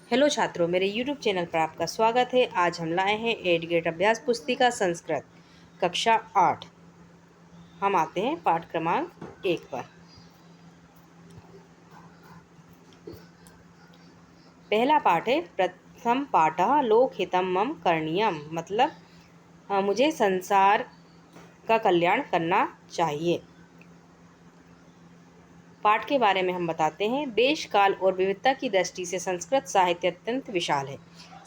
Hello छात्रों, मेरे YouTube channel पर आपका स्वागत है। आज हम लाए हैं 8th ग्रेड अभ्यास पुस्तिका संस्कृत कक्षा 8। हम आते हैं पाठ क्रमांक 1 पर। पहला पाठ है प्रथम पाठः लोकहितं मम करणीयम, मतलब मुझे संसार का कल्याण करना चाहिए। पाठ के बारे में हम बताते हैं। देश, काल और विविधता की दृष्टि से संस्कृत साहित्य अत्यंत विशाल है।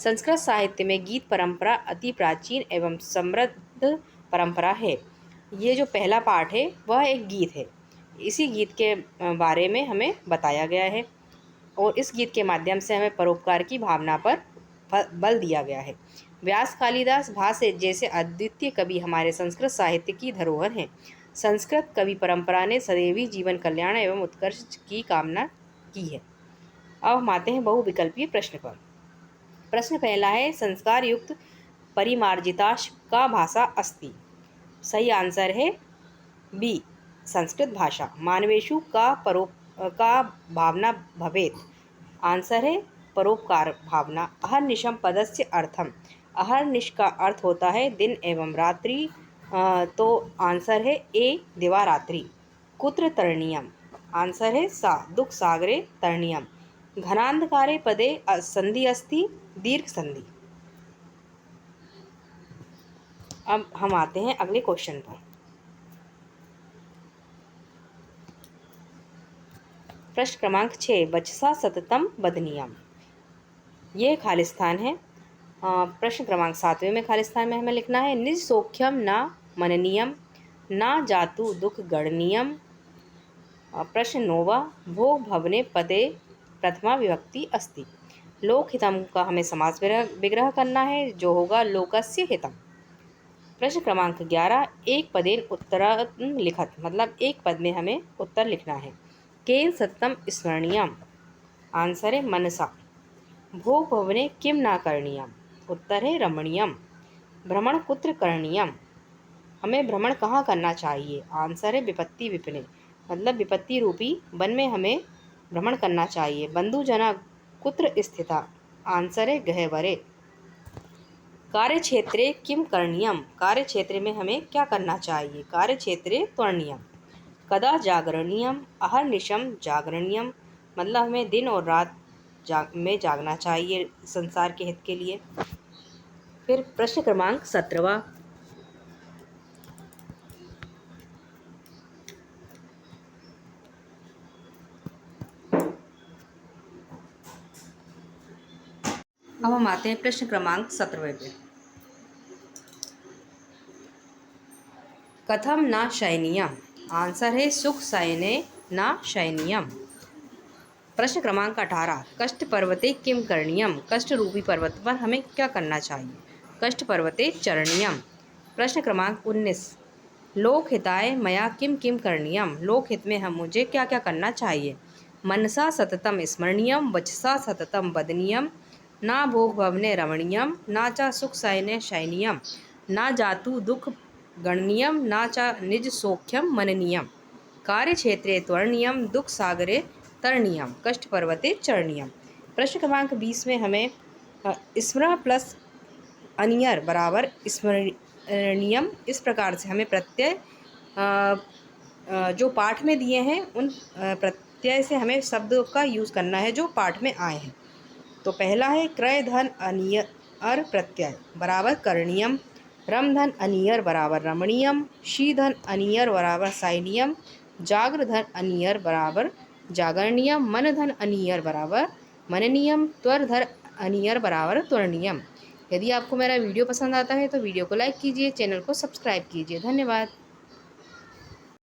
संस्कृत साहित्य में गीत परंपरा अति प्राचीन एवं समृद्ध परंपरा है। ये जो पहला पाठ है वह एक गीत है। इसी गीत के बारे में हमें बताया गया है और इस गीत के माध्यम से हमें परोपकार की भावना पर बल दिया गया है। व्यास, कालिदास, भास जैसे अद्वितीय कवि हमारे संस्कृत साहित्य की धरोहर हैं। संस्कृत कवि परंपरा ने सदैवी जीवन कल्याण एवं उत्कर्ष की कामना की है। अब हम आते हैं बहुविकल्पीय प्रश्न पर। प्रश्न पहला है, संस्कार युक्त परिमार्जिता का भाषा अस्ति। सही आंसर है बी, संस्कृत भाषा। मानवेषु का भावना भवेत। आंसर है परोपकार भावना। अहर्निशम पदस्य अर्थम। अहर्निश का अर्थ होता है दिन एवं रात्रि, तो आंसर है ए, दिवारात्रि। कुत्र तरणीयम। आंसर है सा, दुख सागरे तरणीयम। घनांधकारे पदे संधि अस्ति, दीर्घ संधि। अब हम आते हैं अगले क्वेश्चन पर। प्रश्न क्रमांक 6, वचसा सततम वदनीयम। ये खालिस्तान है। प्रश्न क्रमांक 7वें में खालिस्तान में हमें लिखना है, निज सौख्यम न मननीयम, ना जातु दुख गणनीयम। प्रश्न 9वां, भोग भवने पदे प्रथमा विभक्ति अस्ति। लोकहितम का हमें समास विग्रह करना है, जो होगा लोकस्य हितम। प्रश्न क्रमांक 11, एक पदेन उत्तर लिखत, मतलब एक पद में हमें उत्तर लिखना है। केन सततम स्मरणीयम। आंसर है मनसा। भोग भवने किम न करणीयम। उत्तर है रमणीयम। भ्रमण कुत्र करणीयम। हमें भ्रमण कहाँ करना चाहिए। आंसर है विपत्ति विपिने, मतलब विपत्ति रूपी वन में हमें भ्रमण करना चाहिए। बंधुजना कुत्र स्थिता। आंसर है गह्वरे। कार्य क्षेत्रे किम करणीयम। कार्य क्षेत्र में हमें क्या करना चाहिए। कार्य क्षेत्रे त्वरणीयम। कदा जागरणीयम। अहर्निशम जागरणीयम, मतलब हमें दिन और रात में जागना चाहिए संसार के हित के लिए। फिर प्रश्न क्रमांक 17वां, अब हम आते हैं प्रश्न क्रमांक 17वें पे। कथम न शयनीयम। आंसर है सुख शयने न शयनीयम। प्रश्न क्रमांक 18, कष्ट पर्वते किम करणीयम। कष्ट रूपी पर्वत पर हमें क्या करना चाहिए। कष्ट पर्वते चरणीयम। प्रश्न क्रमांक 19, लोकहिताय मया किम किम करणीयम। लोकहित में हम मुझे क्या क्या करना चाहिए। मनसा सततम स्मरणीयम, वचसा सततम वदनीयम, ना भोग भवने रमणीयम, ना चा सुख शयने शयनीयम, ना जातु दुख गणनीयम, ना चा निज सौख्यम मननीयम। कार्य क्षेत्रे त्वरणीयम, दुख सागरे तरणीयम, कष्ट पर्वते चरणीयम। प्रश्न क्रमांक 20 में हमें स्मरण प्लस अनियर बराबर स्मरणीयम, इस प्रकार से हमें प्रत्यय जो पाठ में दिए हैं उन प्रत्यय से हमें शब्द का यूज़ करना है जो पाठ में आए हैं। तो पहला है क्रय धन अनियर प्रत्यय बराबर करणीयम, रम धन अनियर बराबर रमणीयम, शी धन अनियर बराबर साइनियम, जाग्र धन अनियर बराबर जागरणीयम, मन धन अनियर बराबर मननीयम, त्वर धन अनियर बराबर त्वरणीयम। यदि आपको मेरा वीडियो पसंद आता है तो वीडियो को लाइक कीजिए, चैनल को सब्सक्राइब कीजिए। धन्यवाद।